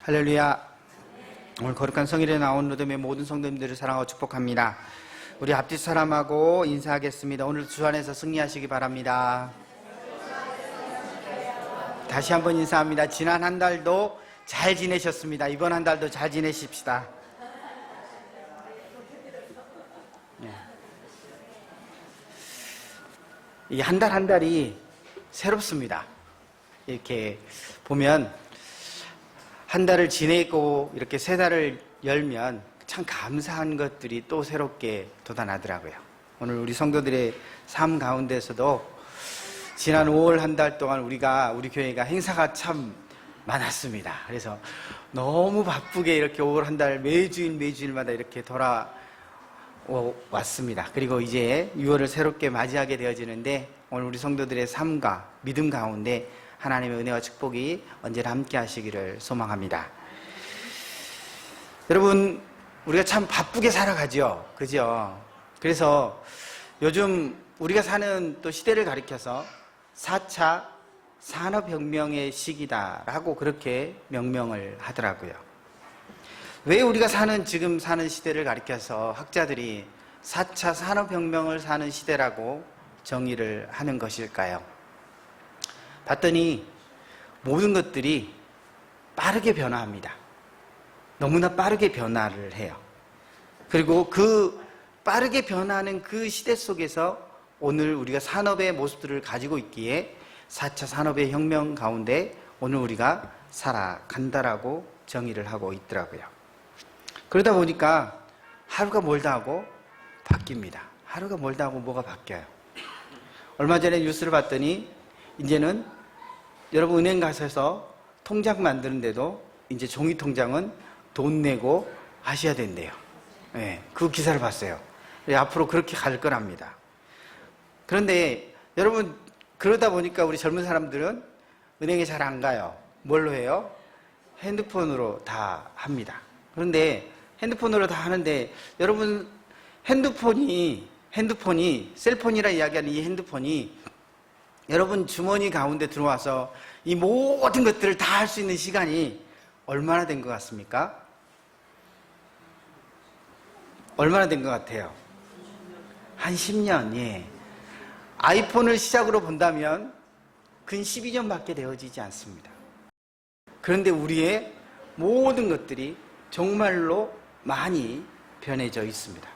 할렐루야. 오늘 거룩한 성일에 나온 로뎀의 모든 성도님들을 사랑하고 축복합니다. 우리 앞뒤 사람하고 인사하겠습니다. 오늘 주 안에서 승리하시기 바랍니다. 다시 한번 인사합니다. 지난 한 달도 잘 지내셨습니다. 이번 한 달도 잘 지내십시다. 이 한 달 한 달이 새롭습니다. 이렇게 보면 한 달을 지내고 이렇게 세 달을 열면 참 감사한 것들이 또 새롭게 돋아나더라고요. 오늘 우리 성도들의 삶 가운데서도 지난 5월 한 달 동안 우리 교회가 행사가 참 많았습니다. 그래서 너무 바쁘게 이렇게 5월 한 달 매주일마다 이렇게 돌아왔습니다. 그리고 이제 6월을 새롭게 맞이하게 되어지는데 오늘 우리 성도들의 삶과 믿음 가운데 하나님의 은혜와 축복이 언제나 함께 하시기를 소망합니다. 여러분, 우리가 참 바쁘게 살아가죠. 그죠? 그래서 요즘 우리가 사는 또 시대를 가리켜서 4차 산업혁명의 시기다라고 그렇게 명명을 하더라고요. 왜 우리가 지금 사는 시대를 가리켜서 학자들이 4차 산업혁명을 사는 시대라고 정의를 하는 것일까요? 봤더니 모든 것들이 빠르게 변화합니다. 너무나 빠르게 변화를 해요. 그리고 그 빠르게 변화하는 그 시대 속에서 오늘 우리가 산업의 모습들을 가지고 있기에 4차 산업의 혁명 가운데 오늘 우리가 살아간다라고 정의를 하고 있더라고요. 그러다 보니까 하루가 멀다 하고 바뀝니다. 하루가 멀다 하고 뭐가 바뀌어요. 얼마 전에 뉴스를 봤더니 이제는 여러분 은행 가셔서 통장 만드는데도 이제 종이 통장은 돈 내고 하셔야 된대요. 네, 그 기사를 봤어요. 앞으로 그렇게 갈 거랍니다. 그런데 여러분 그러다 보니까 우리 젊은 사람들은 은행에 잘 안 가요. 뭘로 해요? 핸드폰으로 다 합니다. 그런데 핸드폰으로 다 하는데 여러분 핸드폰이 셀폰이라 이야기하는 이 핸드폰이 여러분 주머니 가운데 들어와서 이 모든 것들을 다 할 수 있는 시간이 얼마나 된 것 같습니까? 얼마나 된 것 같아요? 한 10년, 예. 아이폰을 시작으로 본다면 근 12년밖에 되어지지 않습니다. 그런데 우리의 모든 것들이 정말로 많이 변해져 있습니다.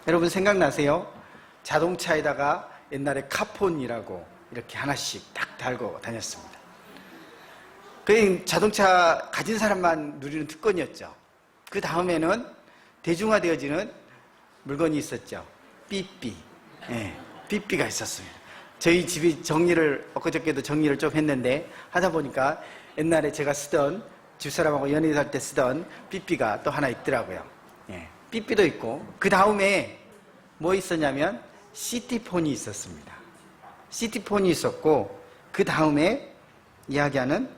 여러분 생각나세요? 자동차에다가 옛날에 카폰이라고 이렇게 하나씩 딱 달고 다녔습니다. 그 자동차 가진 사람만 누리는 특권이었죠. 그 다음에는 대중화되어지는 물건이 있었죠. 삐삐. 예, 삐삐가 있었습니다. 저희 집이 엊그저께도 정리를 좀 했는데 하다 보니까 옛날에 제가 쓰던 집사람하고 연애할 때 쓰던 삐삐가 또 하나 있더라고요. 예, 삐삐도 있고 그 다음에 뭐 있었냐면 시티폰이 있었습니다. 시티폰이 있었고 그 다음에 이야기하는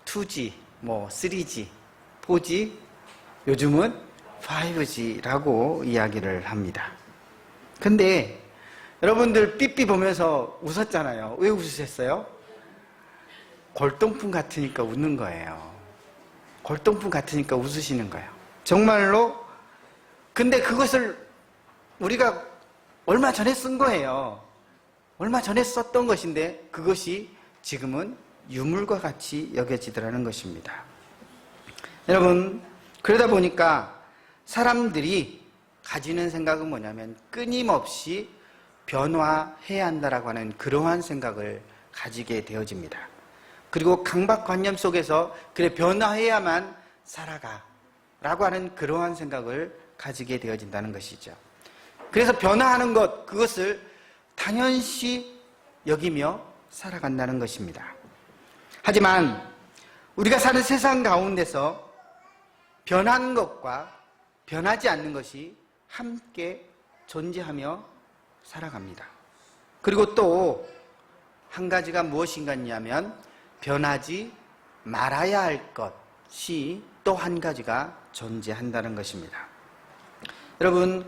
2G, 3G, 4G, 요즘은 5G라고 이야기를 합니다. 근데 여러분들 삐삐 보면서 웃었잖아요. 왜 웃으셨어요? 골동품 같으니까 웃는 거예요. 골동품 같으니까 웃으시는 거예요. 정말로. 근데 그것을 우리가 얼마 전에 쓴 거예요. 얼마 전에 썼던 것인데 그것이 지금은 유물과 같이 여겨지더라는 것입니다. 여러분, 그러다 보니까 사람들이 가지는 생각은 뭐냐면 끊임없이 변화해야 한다라고 하는 그러한 생각을 가지게 되어집니다. 그리고 강박관념 속에서 그래 변화해야만 살아가 라고 하는 그러한 생각을 가지게 되어진다는 것이죠. 그래서 변화하는 것, 그것을 당연시 여기며 살아간다는 것입니다. 하지만 우리가 사는 세상 가운데서 변하는 것과 변하지 않는 것이 함께 존재하며 살아갑니다. 그리고 또 한 가지가 무엇인가냐면 변하지 말아야 할 것이 또 한 가지가 존재한다는 것입니다. 여러분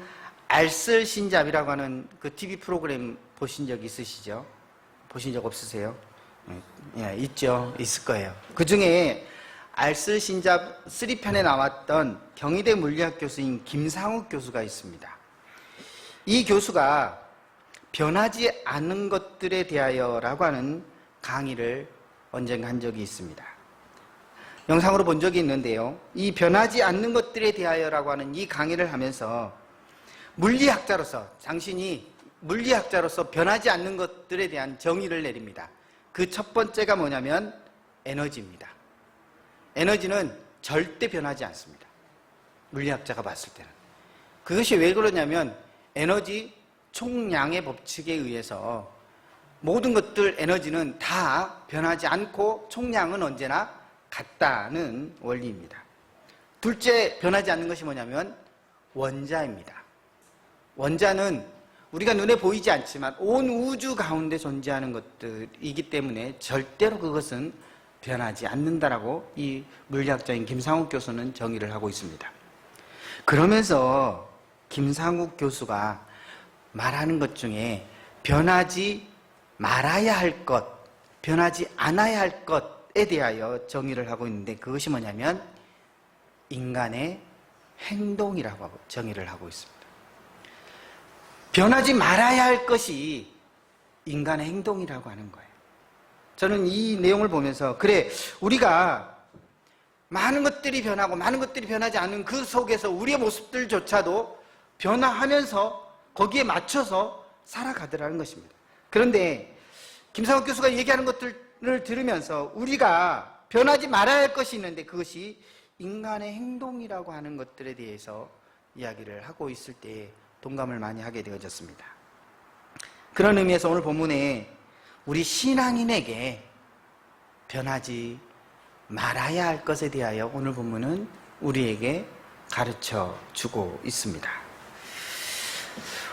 알쓸신잡이라고 하는 그 TV 프로그램 보신 적 있으시죠? 보신 적 없으세요? 예, 있죠. 있을 거예요. 그 중에 알쓸신잡 3편에 나왔던 경희대 물리학 교수인 김상욱 교수가 있습니다. 이 교수가 변하지 않는 것들에 대하여라고 하는 강의를 언젠가 한 적이 있습니다. 영상으로 본 적이 있는데요. 이 변하지 않는 것들에 대하여라고 하는 이 강의를 하면서 물리학자로서, 당신이 물리학자로서 변하지 않는 것들에 대한 정의를 내립니다. 그 첫 번째가 뭐냐면 에너지입니다. 에너지는 절대 변하지 않습니다. 물리학자가 봤을 때는. 그것이 왜 그러냐면 에너지 총량의 법칙에 의해서 모든 것들 에너지는 다 변하지 않고 총량은 언제나 같다는 원리입니다. 둘째 변하지 않는 것이 뭐냐면 원자입니다. 원자는 우리가 눈에 보이지 않지만 온 우주 가운데 존재하는 것들이기 때문에 절대로 그것은 변하지 않는다라고 이 물리학자인 김상욱 교수는 정의를 하고 있습니다. 그러면서 김상욱 교수가 말하는 것 중에 변하지 말아야 할 것, 변하지 않아야 할 것에 대하여 정의를 하고 있는데 그것이 뭐냐면 인간의 행동이라고 정의를 하고 있습니다. 변하지 말아야 할 것이 인간의 행동이라고 하는 거예요. 저는 이 내용을 보면서 그래, 우리가 많은 것들이 변하고 많은 것들이 변하지 않는 그 속에서 우리의 모습들조차도 변화하면서 거기에 맞춰서 살아가더라는 것입니다. 그런데 김상욱 교수가 얘기하는 것들을 들으면서 우리가 변하지 말아야 할 것이 있는데 그것이 인간의 행동이라고 하는 것들에 대해서 이야기를 하고 있을 때 동감을 많이 하게 되어졌습니다. 그런 의미에서 오늘 본문에 우리 신앙인에게 변하지 말아야 할 것에 대하여 오늘 본문은 우리에게 가르쳐 주고 있습니다.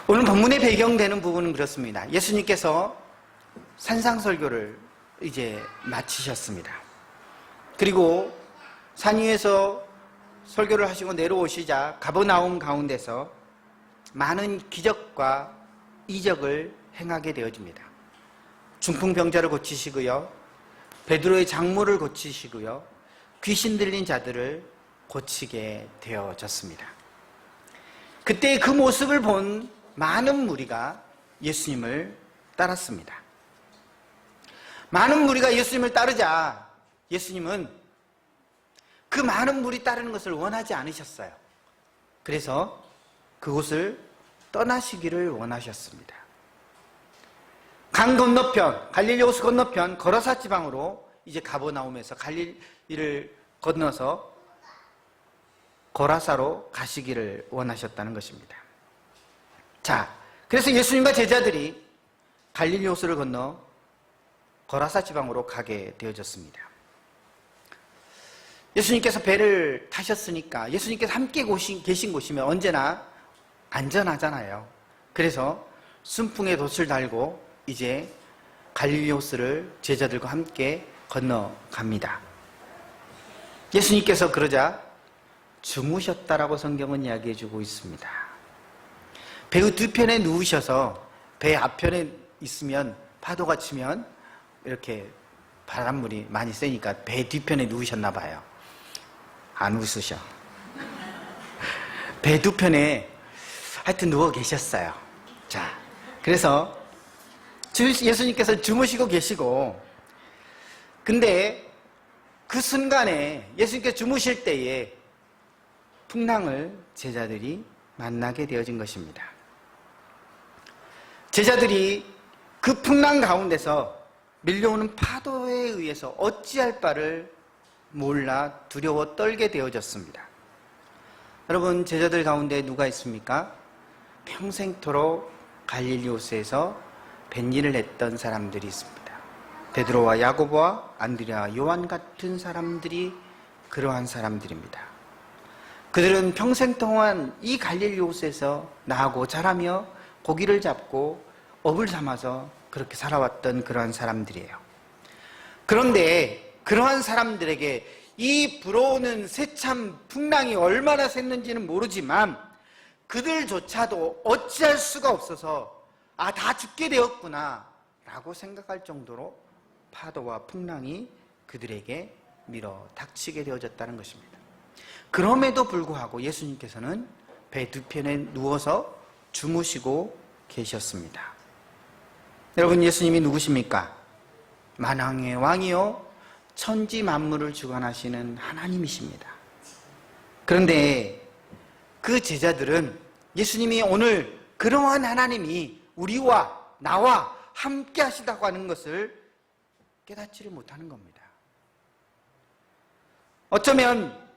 오늘 본문의 배경되는 부분은 그렇습니다. 예수님께서 산상설교를 이제 마치셨습니다. 그리고 산 위에서 설교를 하시고 내려오시자 가버나움 가운데서 많은 기적과 이적을 행하게 되어집니다. 중풍병자를 고치시고요, 베드로의 장모를 고치시고요, 귀신 들린 자들을 고치게 되어졌습니다. 그때 그 모습을 본 많은 무리가 예수님을 따랐습니다. 많은 무리가 예수님을 따르자 예수님은 그 많은 무리 따르는 것을 원하지 않으셨어요. 그래서 그곳을 떠나시기를 원하셨습니다. 강 건너편, 갈릴리 호수 건너편 거라사 지방으로 이제 가버나움에서 갈릴리를 건너서 거라사로 가시기를 원하셨다는 것입니다. 자, 그래서 예수님과 제자들이 갈릴리 호수를 건너 거라사 지방으로 가게 되어졌습니다. 예수님께서 배를 타셨으니까 예수님께서 함께 계신 곳이면 언제나 안전하잖아요. 그래서 순풍에 돛을 달고 이제 갈릴리 호수를 제자들과 함께 건너갑니다. 예수님께서 그러자 주무셨다라고 성경은 이야기해주고 있습니다. 배 뒤편에 누우셔서 배 앞편에 있으면 파도가 치면 이렇게 바닷물이 많이 세니까 배 뒤편에 누우셨나 봐요. 안 웃으셔. 배 뒤편에 하여튼 누워 계셨어요. 자, 그래서 예수님께서 주무시고 계시고, 근데 그 순간에 예수님께서 주무실 때에 풍랑을 제자들이 만나게 되어진 것입니다. 제자들이 그 풍랑 가운데서 밀려오는 파도에 의해서 어찌할 바를 몰라 두려워 떨게 되어졌습니다. 여러분, 제자들 가운데 누가 있습니까? 평생토록 갈릴리 호수에서 뱃일을 했던 사람들이 있습니다. 베드로와 야고보와 안드레와 요한 같은 사람들이 그러한 사람들입니다. 그들은 평생 동안 이 갈릴리 호수에서 나고 자라며 고기를 잡고 업을 삼아서 그렇게 살아왔던 그러한 사람들이에요. 그런데 그러한 사람들에게 이 불어오는 세찬 풍랑이 얼마나 셌는지는 모르지만 그들조차도 어찌할 수가 없어서 다 죽게 되었구나 라고 생각할 정도로 파도와 풍랑이 그들에게 밀어 닥치게 되어졌다는 것입니다. 그럼에도 불구하고 예수님께서는 배 두 편에 누워서 주무시고 계셨습니다. 여러분, 예수님이 누구십니까? 만왕의 왕이요 천지 만물을 주관하시는 하나님이십니다. 그런데 그 제자들은 예수님이 오늘 그러한 하나님이 우리와 나와 함께 하시다고 하는 것을 깨닫지를 못하는 겁니다. 어쩌면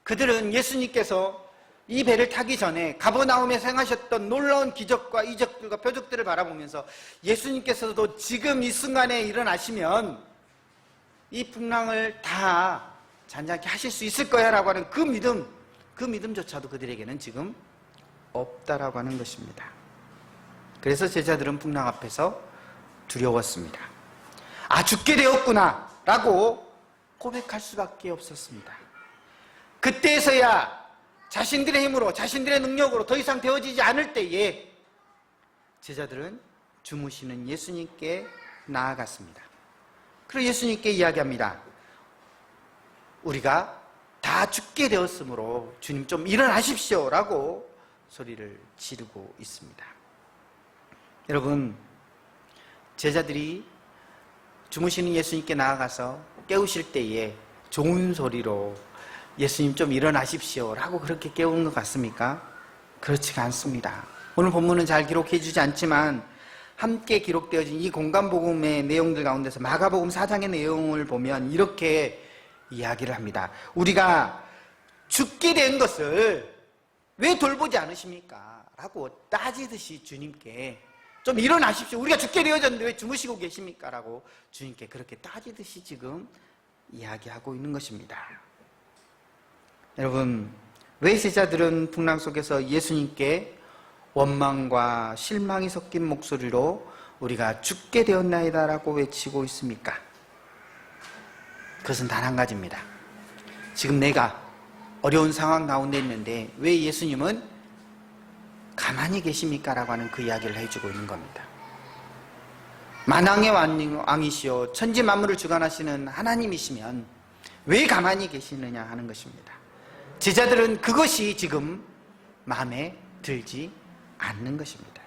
그들은 예수님께서 이 배를 타기 전에 가버나움에 행하셨던 놀라운 기적과 이적들과 표적들을 바라보면서 예수님께서도 지금 이 순간에 일어나시면 이 풍랑을 다 잔잔케 하실 수 있을 거야 라고 하는 그 믿음조차도 그들에게는 지금 없다라고 하는 것입니다. 그래서 제자들은 풍랑 앞에서 두려웠습니다. 아, 죽게 되었구나 라고 고백할 수밖에 없었습니다. 그때에서야 자신들의 힘으로, 자신들의 능력으로 더 이상 되어지지 않을 때에 제자들은 주무시는 예수님께 나아갔습니다. 그리고 예수님께 이야기합니다. 우리가 다 죽게 되었으므로 주님 좀 일어나십시오 라고 소리를 지르고 있습니다. 여러분, 제자들이 주무시는 예수님께 나아가서 깨우실 때에 좋은 소리로 예수님 좀 일어나십시오 라고 그렇게 깨우는 것 같습니까? 그렇지가 않습니다. 오늘 본문은 잘 기록해 주지 않지만 함께 기록되어진 이 공간복음의 내용들 가운데서 마가복음 4장의 내용을 보면 이렇게 이야기를 합니다. 우리가 죽게 된 것을 왜 돌보지 않으십니까? 라고 따지듯이 주님께 좀 일어나십시오. 우리가 죽게 되어졌는데 왜 주무시고 계십니까? 라고 주님께 그렇게 따지듯이 지금 이야기하고 있는 것입니다. 여러분, 왜 제자들은 풍랑 속에서 예수님께 원망과 실망이 섞인 목소리로 우리가 죽게 되었나이다 라고 외치고 있습니까? 그것은 단 한 가지입니다. 지금 내가 어려운 상황 가운데 있는데 왜 예수님은 가만히 계십니까? 라고 하는 그 이야기를 해주고 있는 겁니다. 만왕의 왕이시오 천지 만물을 주관하시는 하나님이시면 왜 가만히 계시느냐 하는 것입니다. 제자들은 그것이 지금 마음에 들지 않는 것입니다.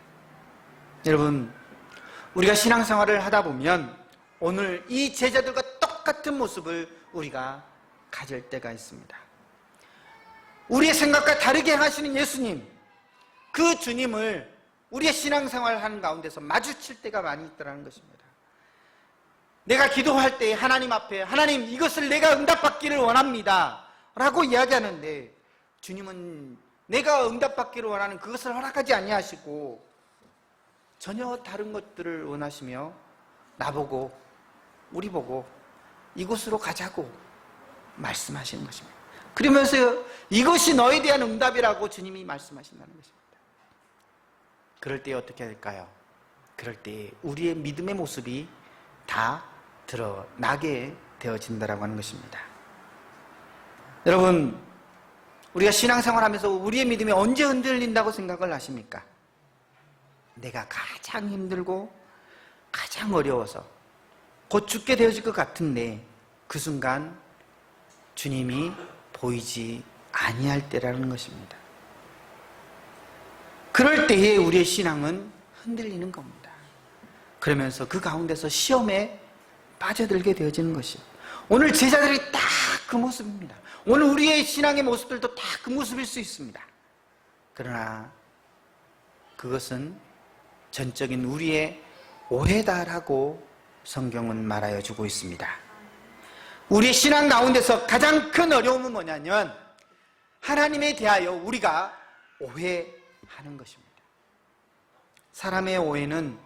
여러분, 우리가 신앙생활을 하다 보면 오늘 이 제자들과 똑같은 모습을 우리가 가질 때가 있습니다. 우리의 생각과 다르게 행하시는 예수님, 그 주님을 우리의 신앙생활을 하는 가운데서 마주칠 때가 많이 있더라는 것입니다. 내가 기도할 때 하나님 앞에 하나님 이것을 내가 응답받기를 원합니다 라고 이야기하는데 주님은 내가 응답받기를 원하는 그것을 허락하지 아니하시고 전혀 다른 것들을 원하시며 나보고 우리 보고 이곳으로 가자고 말씀하시는 것입니다. 그러면서 이것이 너에 대한 응답이라고 주님이 말씀하신다는 것입니다. 그럴 때 어떻게 될까요? 그럴 때 우리의 믿음의 모습이 다 드러나게 되어진다라고 하는 것입니다. 여러분, 우리가 신앙생활하면서 우리의 믿음이 언제 흔들린다고 생각을 하십니까? 내가 가장 힘들고 가장 어려워서 곧 죽게 되어질 것 같은데 그 순간 주님이 보이지 아니할 때라는 것입니다. 그럴 때에 우리의 신앙은 흔들리는 겁니다. 그러면서 그 가운데서 시험에 빠져들게 되어지는 것이에요. 오늘 제자들이 딱 그 모습입니다. 오늘 우리의 신앙의 모습들도 다 그 모습일 수 있습니다. 그러나 그것은 전적인 우리의 오해다라고 성경은 말하여 주고 있습니다. 우리의 신앙 가운데서 가장 큰 어려움은 뭐냐면 하나님에 대하여 우리가 오해하는 것입니다. 사람의 오해는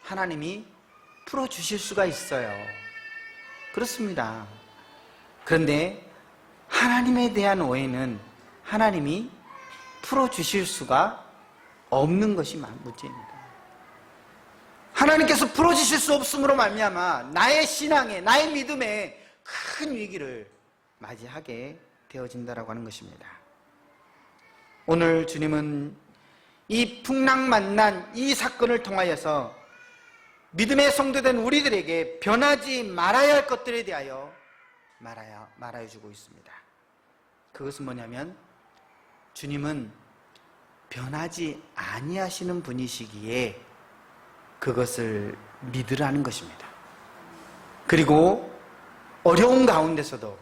하나님이 풀어주실 수가 있어요. 그렇습니다. 그런데 하나님에 대한 오해는 하나님이 풀어주실 수가 없는 것이 문제입니다. 하나님께서 풀어주실 수 없음으로 말미암아 나의 신앙에, 나의 믿음에 큰 위기를 맞이하게 되어진다라고 하는 것입니다. 오늘 주님은 이 풍랑 만난 이 사건을 통하여서 믿음의 성도된 우리들에게 변하지 말아야 할 것들에 대하여 말해주고 있습니다. 그것은 뭐냐면 주님은 변하지 아니하시는 분이시기에 그것을 믿으라는 것입니다. 그리고 어려운 가운데서도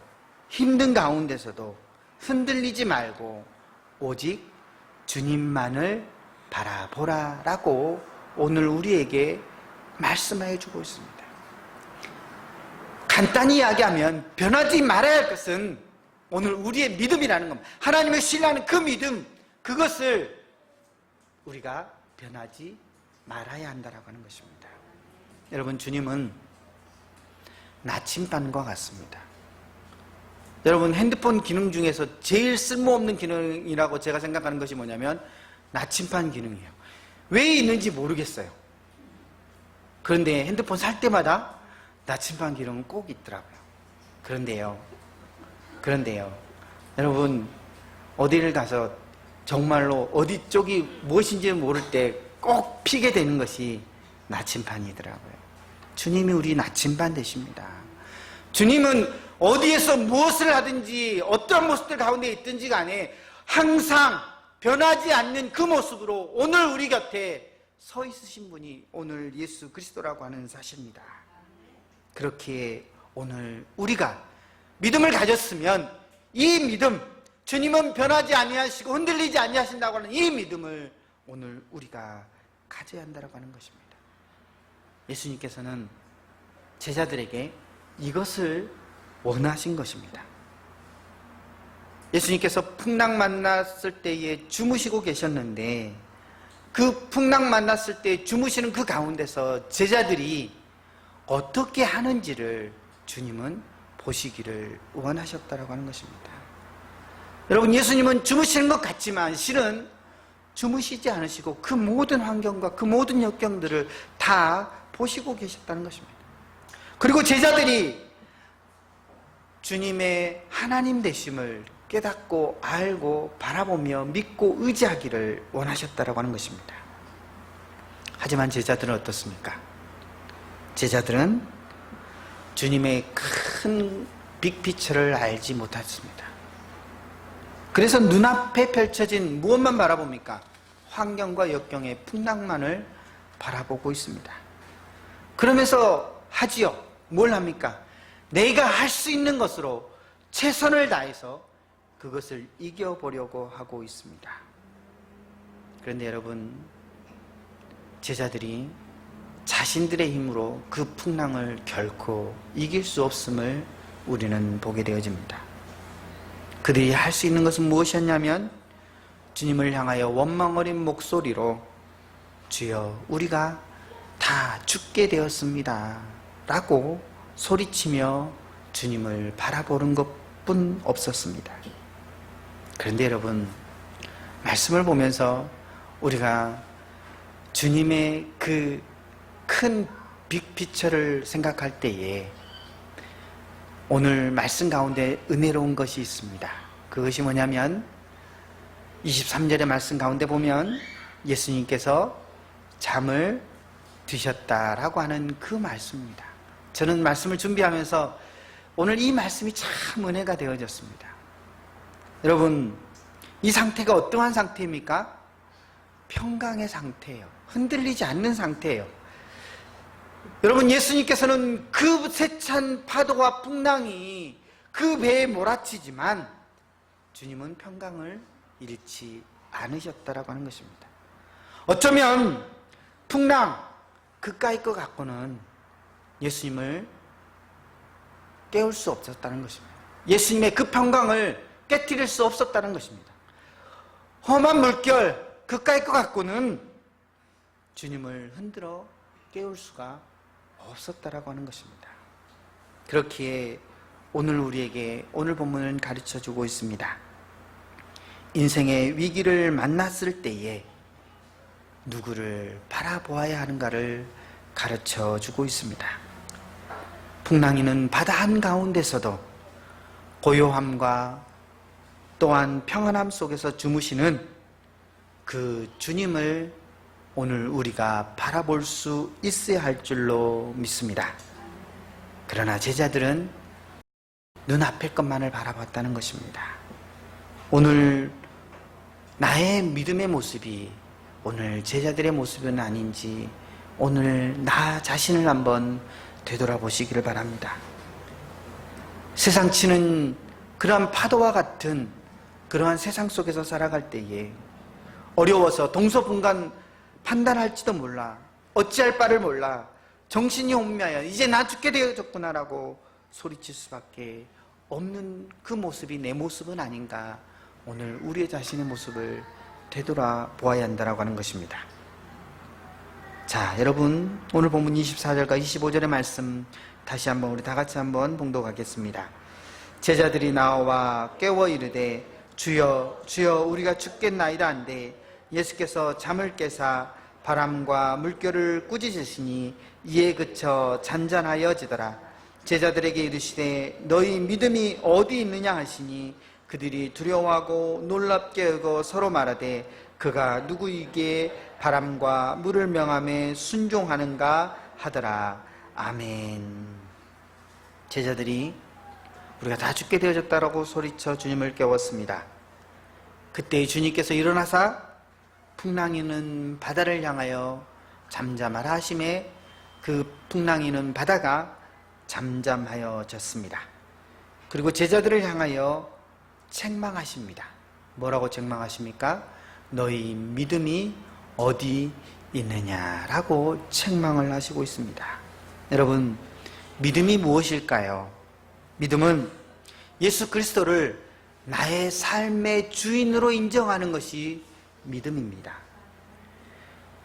힘든 가운데서도 흔들리지 말고 오직 주님만을 바라보라라고 오늘 우리에게 말씀해 주고 있습니다. 간단히 이야기하면 변하지 말아야 할 것은 오늘 우리의 믿음이라는 겁니다. 하나님을 신뢰하는 그 믿음, 그것을 우리가 변하지 말아야 한다라고 하는 것입니다. 여러분, 주님은 나침반과 같습니다. 여러분, 핸드폰 기능 중에서 제일 쓸모없는 기능이라고 제가 생각하는 것이 뭐냐면 나침반 기능이에요. 왜 있는지 모르겠어요. 그런데 핸드폰 살 때마다 나침반 기능은 꼭 있더라고요. 그런데요, 여러분, 어디를 가서 정말로 어디 쪽이 무엇인지 모를 때 꼭 피게 되는 것이 나침반이더라고요. 주님이 우리 나침반 되십니다. 주님은 어디에서 무엇을 하든지 어떤 모습들 가운데 있든지 간에 항상 변하지 않는 그 모습으로 오늘 우리 곁에 서 있으신 분이 오늘 예수 그리스도라고 하는 사실입니다. 그렇게 오늘 우리가 믿음을 가졌으면 이 믿음, 주님은 변하지 아니하시고 흔들리지 아니하신다고 하는 이 믿음을 오늘 우리가 가져야 한다고 하는 것입니다. 예수님께서는 제자들에게 이것을 원하신 것입니다. 예수님께서 풍랑 만났을 때에 주무시고 계셨는데 그 풍랑 만났을 때 주무시는 그 가운데서 제자들이 어떻게 하는지를 주님은 보시기를 원하셨다고 하는 것입니다. 여러분, 예수님은 주무시는 것 같지만 실은 주무시지 않으시고 그 모든 환경과 그 모든 역경들을 다 보시고 계셨다는 것입니다. 그리고 제자들이 주님의 하나님 되심을 깨닫고 알고 바라보며 믿고 의지하기를 원하셨다고 하는 것입니다. 하지만 제자들은 어떻습니까? 제자들은 주님의 큰 빅피처를 알지 못했습니다. 그래서 눈앞에 펼쳐진 무엇만 바라봅니까? 환경과 역경의 풍랑만을 바라보고 있습니다. 그러면서 하지요. 뭘 합니까? 내가 할 수 있는 것으로 최선을 다해서 그것을 이겨보려고 하고 있습니다. 그런데 여러분, 제자들이 자신들의 힘으로 그 풍랑을 결코 이길 수 없음을 우리는 보게 되어집니다. 그들이 할 수 있는 것은 무엇이었냐면 주님을 향하여 원망 어린 목소리로 주여 우리가 다 죽게 되었습니다 라고 소리치며 주님을 바라보는 것뿐 없었습니다. 그런데 여러분, 말씀을 보면서 우리가 주님의 그 큰 빅피처를 생각할 때에 오늘 말씀 가운데 은혜로운 것이 있습니다. 그것이 뭐냐면 23절의 말씀 가운데 보면 예수님께서 잠을 드셨다라고 하는 그 말씀입니다. 저는 말씀을 준비하면서 오늘 이 말씀이 참 은혜가 되어졌습니다. 여러분, 이 상태가 어떠한 상태입니까? 평강의 상태예요. 흔들리지 않는 상태예요. 여러분, 예수님께서는 그 세찬 파도와 풍랑이 그 배에 몰아치지만 주님은 평강을 잃지 않으셨다라고 하는 것입니다. 어쩌면 풍랑 그까이 것 갖고는 예수님을 깨울 수 없었다는 것입니다. 예수님의 그 평강을 깨뜨릴 수 없었다는 것입니다. 험한 물결 그까이 것 갖고는 주님을 흔들어 깨울 수가 없었다라고 하는 것입니다. 그렇기에 오늘 우리에게 오늘 본문은 가르쳐주고 있습니다. 인생의 위기를 만났을 때에 누구를 바라보아야 하는가를 가르쳐주고 있습니다. 풍랑이는 바다 한가운데서도 고요함과 또한 평안함 속에서 주무시는 그 주님을 오늘 우리가 바라볼 수 있어야 할 줄로 믿습니다. 그러나 제자들은 눈앞의 것만을 바라봤다는 것입니다. 오늘 나의 믿음의 모습이 오늘 제자들의 모습은 아닌지 오늘 나 자신을 한번 되돌아보시기를 바랍니다. 세상 치는 그러한 파도와 같은 그러한 세상 속에서 살아갈 때에 어려워서 동서분간 판단할지도 몰라, 어찌할 바를 몰라, 정신이 혼미하여 이제 나 죽게 되어졌구나라고 소리칠 수밖에 없는 그 모습이 내 모습은 아닌가, 오늘 우리의 자신의 모습을 되돌아보아야 한다고 하는 것입니다. 자, 여러분, 오늘 본문 24절과 25절의 말씀 다시 한번 우리 다 같이 한번 봉독하겠습니다. 제자들이 나와 깨워 이르되 주여 주여 우리가 죽겠나이다 한데 예수께서 잠을 깨사 바람과 물결을 꾸짖으시니 이에 그쳐 잔잔하여지더라. 제자들에게 이르시되 너희 믿음이 어디 있느냐 하시니 그들이 두려워하고 놀랍게 여겨 서로 말하되 그가 누구이기에 바람과 물을 명함에 순종하는가 하더라. 아멘. 제자들이 우리가 다 죽게 되어졌다라고 소리쳐 주님을 깨웠습니다. 그때 주님께서 일어나사 풍랑이는 바다를 향하여 잠잠하라 하심에 그 풍랑이는 바다가 잠잠하여졌습니다. 그리고 제자들을 향하여 책망하십니다. 뭐라고 책망하십니까? 너희 믿음이 어디 있느냐라고 책망을 하시고 있습니다. 여러분, 믿음이 무엇일까요? 믿음은 예수 그리스도를 나의 삶의 주인으로 인정하는 것이 믿음입니다.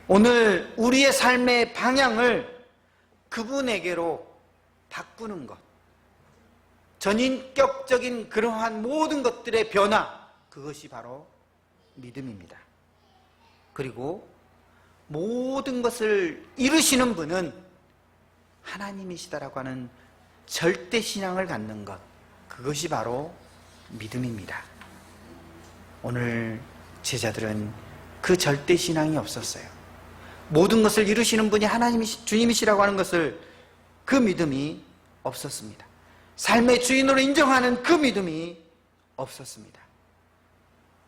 오늘 우리의 삶의 방향을 그분에게로 바꾸는 것, 전인격적인 그러한 모든 것들의 변화, 그것이 바로 믿음입니다. 그리고 모든 것을 이루시는 분은 하나님이시다라고 하는 절대신앙을 갖는 것, 그것이 바로 믿음입니다. 오늘 제자들은 그 절대신앙이 없었어요. 모든 것을 이루시는 분이 주님이시라고 하는 것을, 그 믿음이 없었습니다. 삶의 주인으로 인정하는 그 믿음이 없었습니다.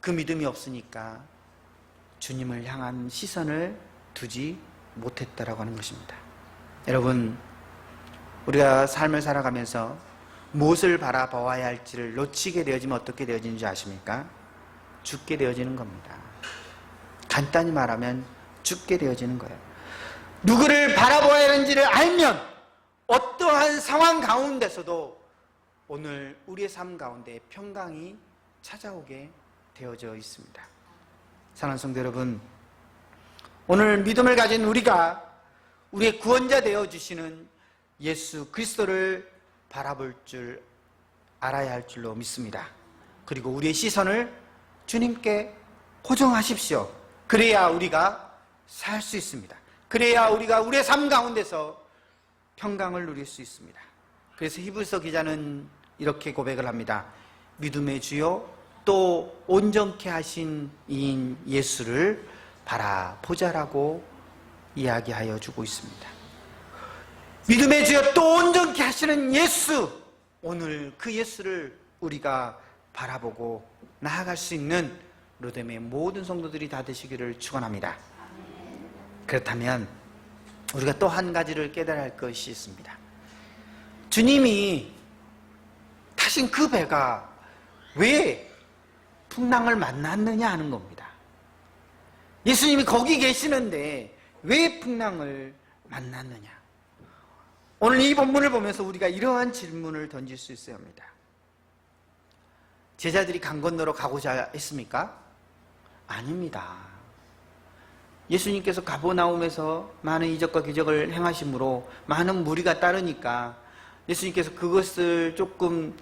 그 믿음이 없으니까 주님을 향한 시선을 두지 못했다라고 하는 것입니다. 여러분, 우리가 삶을 살아가면서 무엇을 바라보아야 할지를 놓치게 되어지면 어떻게 되어지는지 아십니까? 죽게 되어지는 겁니다. 간단히 말하면 죽게 되어지는 거예요. 누구를 바라보아야 하는지를 알면 어떠한 상황 가운데서도 오늘 우리의 삶 가운데 평강이 찾아오게 되어져 있습니다. 사랑하는 성도 여러분, 오늘 믿음을 가진 우리가 우리의 구원자 되어주시는 예수 그리스도를 바라볼 줄 알아야 할 줄로 믿습니다. 그리고 우리의 시선을 주님께 고정하십시오. 그래야 우리가 살 수 있습니다. 그래야 우리가 우리의 삶 가운데서 평강을 누릴 수 있습니다. 그래서 히브리서 기자는 이렇게 고백을 합니다. 믿음의 주요 또 온전케 하신 이인 예수를 바라보자라고 이야기하여 주고 있습니다. 믿음의 주여 또 온전케 하시는 예수, 오늘 그 예수를 우리가 바라보고 나아갈 수 있는 로뎀의 모든 성도들이 다 되시기를 축원합니다. 그렇다면 우리가 또 한 가지를 깨달아야 할 것이 있습니다. 주님이 타신 그 배가 왜 풍랑을 만났느냐 하는 겁니다. 예수님이 거기 계시는데 왜 풍랑을 만났느냐? 오늘 이 본문을 보면서 우리가 이러한 질문을 던질 수 있어야 합니다. 제자들이 강 건너러 가고자 했습니까? 아닙니다. 예수님께서 가버나움에서 많은 이적과 기적을 행하심으로 많은 무리가 따르니까 예수님께서 그것을 조금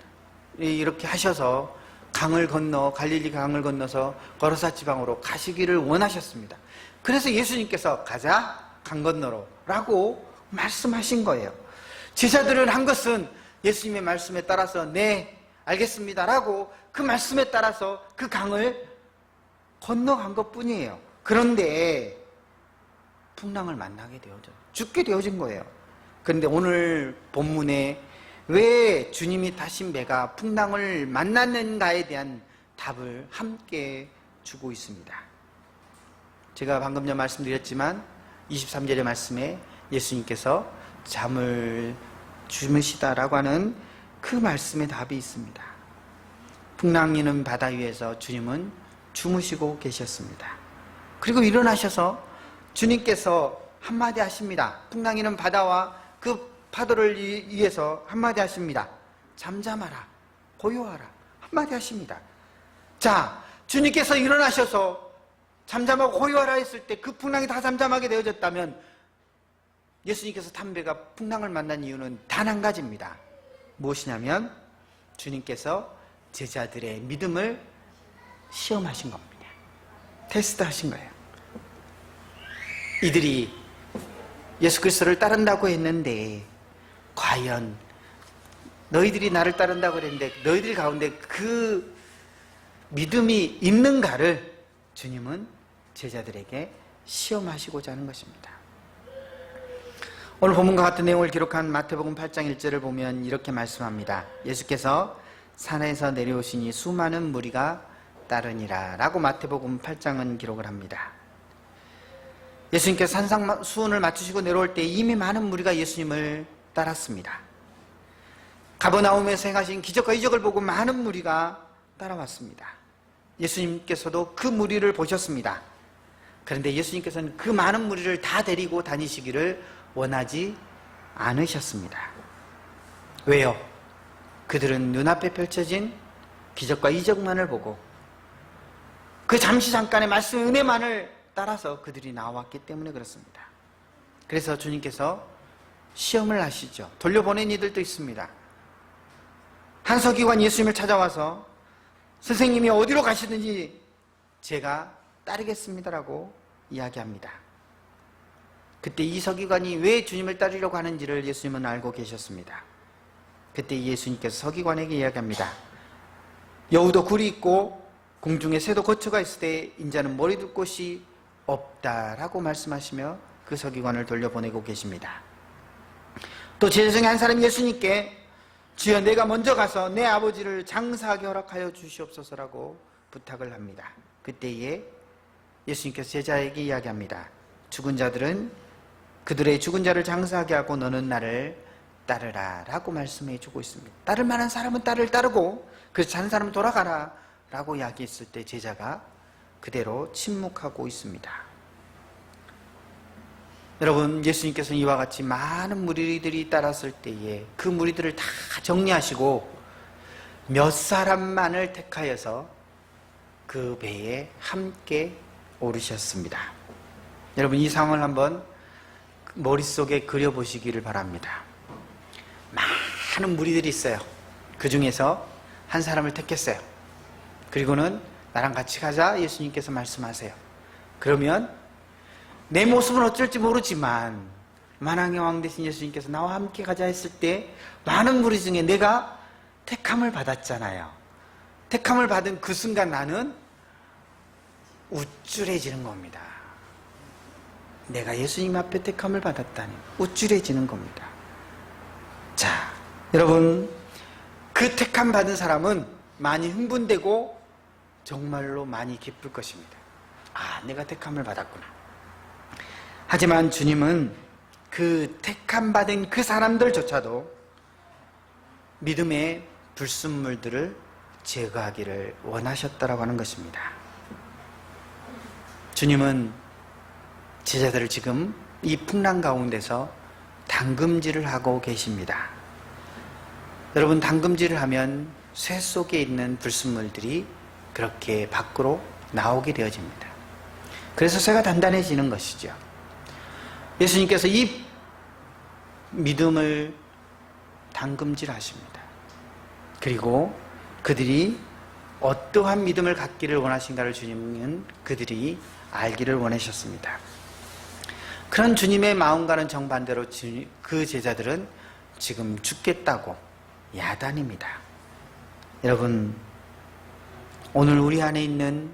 이렇게 하셔서 강을 건너, 갈릴리 강을 건너서 거라사 지방으로 가시기를 원하셨습니다. 그래서 예수님께서 가자, 강 건너로 라고 말씀하신 거예요. 제자들은 한 것은 예수님의 말씀에 따라서 네, 알겠습니다 라고 그 말씀에 따라서 그 강을 건너간 것 뿐이에요. 그런데 풍랑을 만나게 되어져 죽게 되어진 거예요. 그런데 오늘 본문에 왜 주님이 타신 배가 풍랑을 만났는가에 대한 답을 함께 주고 있습니다. 제가 방금 전 말씀드렸지만 23절의 말씀에 예수님께서 잠을 주무시다라고 하는 그 말씀에 답이 있습니다. 풍랑이는 바다 위에서 주님은 주무시고 계셨습니다. 그리고 일어나셔서 주님께서 한마디 하십니다. 풍랑이는 바다와 그 파도를 위해서 한마디 하십니다. 잠잠하라, 고요하라, 한마디 하십니다. 자, 주님께서 일어나셔서 잠잠하고 고요하라 했을 때 그 풍랑이 다 잠잠하게 되어졌다면 예수님께서 탄 배가 풍랑을 만난 이유는 단 한 가지입니다. 무엇이냐면 주님께서 제자들의 믿음을 시험하신 겁니다. 테스트하신 거예요. 이들이 예수 그리스도를 따른다고 했는데 과연 너희들이 나를 따른다고 그랬는데 너희들 가운데 그 믿음이 있는가를 주님은 제자들에게 시험하시고자 하는 것입니다. 오늘 본문과 같은 내용을 기록한 마태복음 8장 1절을 보면 이렇게 말씀합니다. 예수께서 산에서 내려오시니 수많은 무리가 따르니라 라고 마태복음 8장은 기록을 합니다. 예수님께서 산상 수훈을 마치시고 내려올 때 이미 많은 무리가 예수님을 따랐습니다. 가버나움에서 행하신 기적과 이적을 보고 많은 무리가 따라왔습니다. 예수님께서도 그 무리를 보셨습니다. 그런데 예수님께서는 그 많은 무리를 다 데리고 다니시기를 원하지 않으셨습니다. 왜요? 그들은 눈앞에 펼쳐진 기적과 이적만을 보고 그 잠시 잠깐의 말씀 은혜만을 따라서 그들이 나왔기 때문에 그렇습니다. 그래서 주님께서 시험을 하시죠. 돌려보낸 이들도 있습니다. 한 서기관 예수님을 찾아와서 선생님이 어디로 가시든지 제가 따르겠습니다라고 이야기합니다. 그때 이 서기관이 왜 주님을 따르려고 하는지를 예수님은 알고 계셨습니다. 그때 예수님께서 서기관에게 이야기합니다. 여우도 굴이 있고 공중에 새도 거처가 있을 때 인자는 머리 둘 곳이 없다라고 말씀하시며 그 서기관을 돌려보내고 계십니다. 또 제자 중에 한 사람이 예수님께 주여 내가 먼저 가서 내 아버지를 장사하게 허락하여 주시옵소서라고 부탁을 합니다. 그때에 예수님께서 제자에게 이야기합니다. 죽은 자들은 그들의 죽은 자를 장사하게 하고 너는 나를 따르라 라고 말씀해 주고 있습니다. 따를 만한 사람은 따르고 그래서 자는 사람은 돌아가라 라고 이야기했을 때 제자가 그대로 침묵하고 있습니다. 여러분, 예수님께서는 이와 같이 많은 무리들이 따랐을 때에 그 무리들을 다 정리하시고 몇 사람만을 택하여서 그 배에 함께 오르셨습니다. 여러분, 이 상황을 한번 머릿속에 그려보시기를 바랍니다. 많은 무리들이 있어요. 그 중에서 한 사람을 택했어요. 그리고는 나랑 같이 가자 예수님께서 말씀하세요. 그러면 내 모습은 어쩔지 모르지만 만왕의 왕 되신 예수님께서 나와 함께 가자 했을 때 많은 무리 중에 내가 택함을 받았잖아요. 택함을 받은 그 순간 나는 우쭐해지는 겁니다. 내가 예수님 앞에 택함을 받았다니 우쭐해지는 겁니다. 자, 여러분, 그 택함 받은 사람은 많이 흥분되고 정말로 많이 기쁠 것입니다. 아, 내가 택함을 받았구나. 하지만 주님은 그 택함 받은 그 사람들조차도 믿음의 불순물들을 제거하기를 원하셨다라고 하는 것입니다. 주님은 제자들을 지금 이 풍랑 가운데서 담금질을 하고 계십니다. 여러분, 담금질을 하면 쇠 속에 있는 불순물들이 그렇게 밖으로 나오게 되어집니다. 그래서 쇠가 단단해지는 것이죠. 예수님께서 이 믿음을 담금질 하십니다. 그리고 그들이 어떠한 믿음을 갖기를 원하신가를 주님은 그들이 알기를 원하셨습니다. 그런 주님의 마음과는 정반대로 그 제자들은 지금 죽겠다고 야단입니다. 여러분, 오늘 우리 안에 있는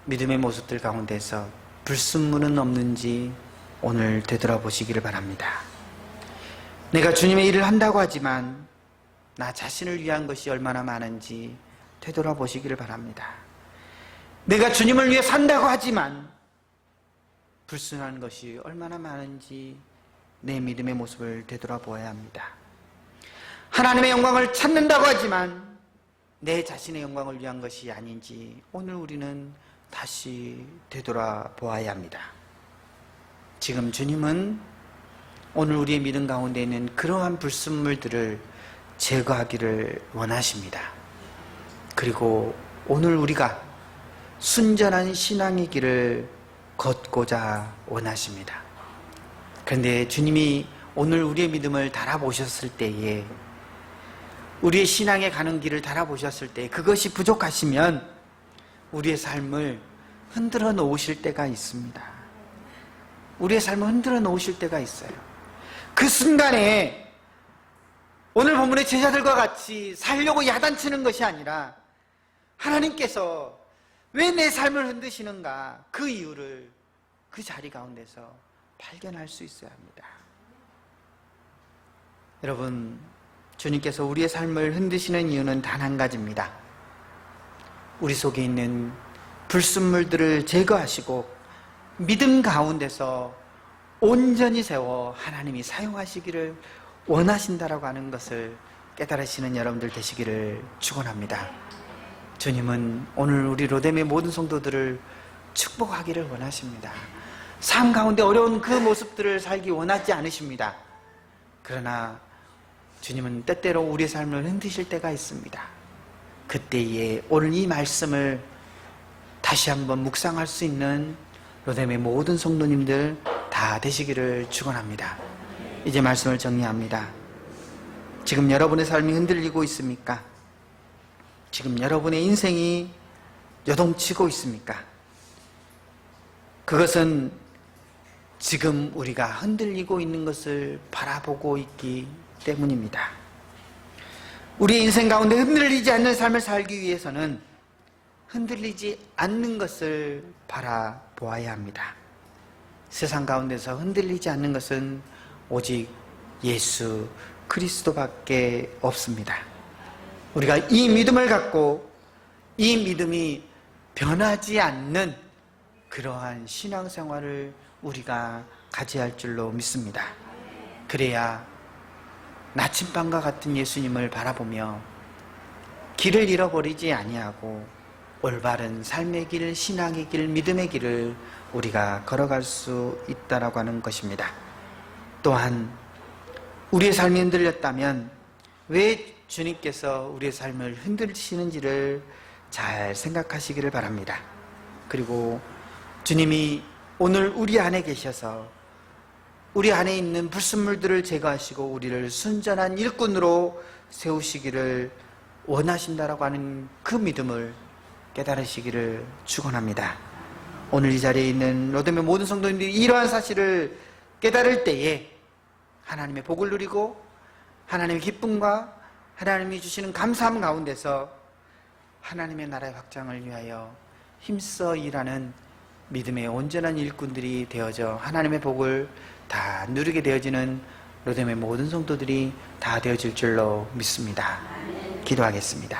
믿음의 모습들 가운데서 불순물은 없는지 오늘 되돌아보시기를 바랍니다. 내가 주님의 일을 한다고 하지만 나 자신을 위한 것이 얼마나 많은지 되돌아보시기를 바랍니다. 내가 주님을 위해 산다고 하지만 불순한 것이 얼마나 많은지 내 믿음의 모습을 되돌아보아야 합니다. 하나님의 영광을 찾는다고 하지만 내 자신의 영광을 위한 것이 아닌지 오늘 우리는 다시 되돌아보아야 합니다. 지금 주님은 오늘 우리의 믿음 가운데 있는 그러한 불순물들을 제거하기를 원하십니다. 그리고 오늘 우리가 순전한 신앙의 길을 걷고자 원하십니다. 그런데 주님이 오늘 우리의 믿음을 달아보셨을 때에, 우리의 신앙에 가는 길을 달아보셨을 때 그것이 부족하시면 우리의 삶을 흔들어 놓으실 때가 있습니다. 우리의 삶을 흔들어 놓으실 때가 있어요. 그 순간에 오늘 본문의 제자들과 같이 살려고 야단치는 것이 아니라 하나님께서 왜 내 삶을 흔드시는가, 그 이유를 그 자리 가운데서 발견할 수 있어야 합니다. 여러분, 주님께서 우리의 삶을 흔드시는 이유는 단 한 가지입니다. 우리 속에 있는 불순물들을 제거하시고 믿음 가운데서 온전히 세워 하나님이 사용하시기를 원하신다라고 하는 것을 깨달으시는 여러분들 되시기를 축원합니다. 주님은 오늘 우리 로뎀의 모든 성도들을 축복하기를 원하십니다. 삶 가운데 어려운 그 모습들을 살기 원하지 않으십니다. 그러나 주님은 때때로 우리의 삶을 흔드실 때가 있습니다. 그때에 오늘 이 말씀을 다시 한번 묵상할 수 있는 로뎀의 모든 성도님들 다 되시기를 축원합니다. 이제 말씀을 정리합니다. 지금 여러분의 삶이 흔들리고 있습니까? 지금 여러분의 인생이 요동치고 있습니까? 그것은 지금 우리가 흔들리고 있는 것을 바라보고 있기 때문입니다. 우리의 인생 가운데 흔들리지 않는 삶을 살기 위해서는 흔들리지 않는 것을 바라보아야 합니다. 세상 가운데서 흔들리지 않는 것은 오직 예수 그리스도밖에 없습니다. 우리가 이 믿음을 갖고 이 믿음이 변하지 않는 그러한 신앙생활을 우리가 가져야 할 줄로 믿습니다. 그래야 나침반과 같은 예수님을 바라보며 길을 잃어버리지 아니하고 올바른 삶의 길, 신앙의 길, 믿음의 길을 우리가 걸어갈 수 있다라고 하는 것입니다. 또한 우리의 삶이 흔들렸다면 왜 주님께서 우리의 삶을 흔들시는지를 잘 생각하시기를 바랍니다. 그리고 주님이 오늘 우리 안에 계셔서 우리 안에 있는 불순물들을 제거하시고 우리를 순전한 일꾼으로 세우시기를 원하신다라고 하는 그 믿음을 깨달으시기를 축원합니다. 오늘 이 자리에 있는 로뎀의 모든 성도님들이 이러한 사실을 깨달을 때에 하나님의 복을 누리고 하나님의 기쁨과 하나님이 주시는 감사함 가운데서 하나님의 나라의 확장을 위하여 힘써 일하는 믿음의 온전한 일꾼들이 되어져 하나님의 복을 다 누리게 되어지는 로뎀의 모든 성도들이 다 되어질 줄로 믿습니다. 기도하겠습니다.